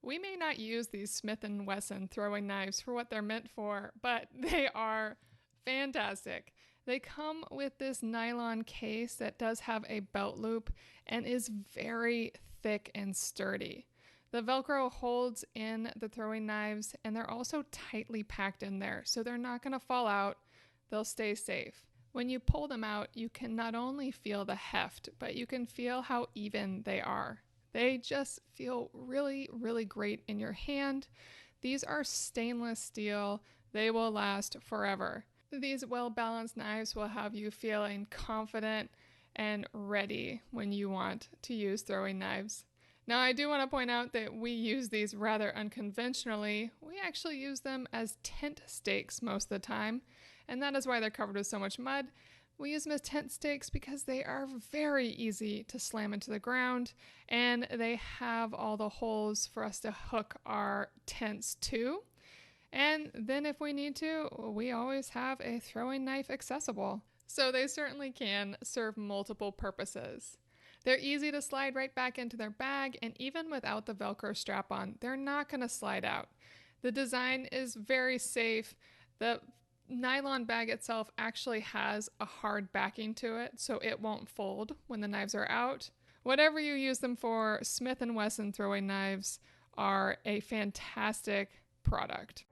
We may not use these Smith and Wesson throwing knives for what they're meant for, but they are fantastic. They come with this nylon case that does have a belt loop and is very thick and sturdy. The Velcro holds in the throwing knives, and they're also tightly packed in there, so they're not going to fall out. They'll stay safe. When you pull them out, you can not only feel the heft, but you can feel how even they are. They just feel really, really great in your hand. These are stainless steel. They will last forever. These well-balanced knives will have you feeling confident and ready when you want to use throwing knives. Now, I do want to point out that we use these rather unconventionally. We actually use them as tent stakes most of the time, and that is why they're covered with so much mud. We use them as tent stakes because they are very easy to slam into the ground, and they have all the holes for us to hook our tents to. And then if we need to, we always have a throwing knife accessible. So they certainly can serve multiple purposes. They're easy to slide right back into their bag, and even without the Velcro strap on, they're not going to slide out. The design is very safe. The nylon bag itself actually has a hard backing to it, so it won't fold when the knives are out. Whatever you use them for, Smith and Wesson throwing knives are a fantastic product.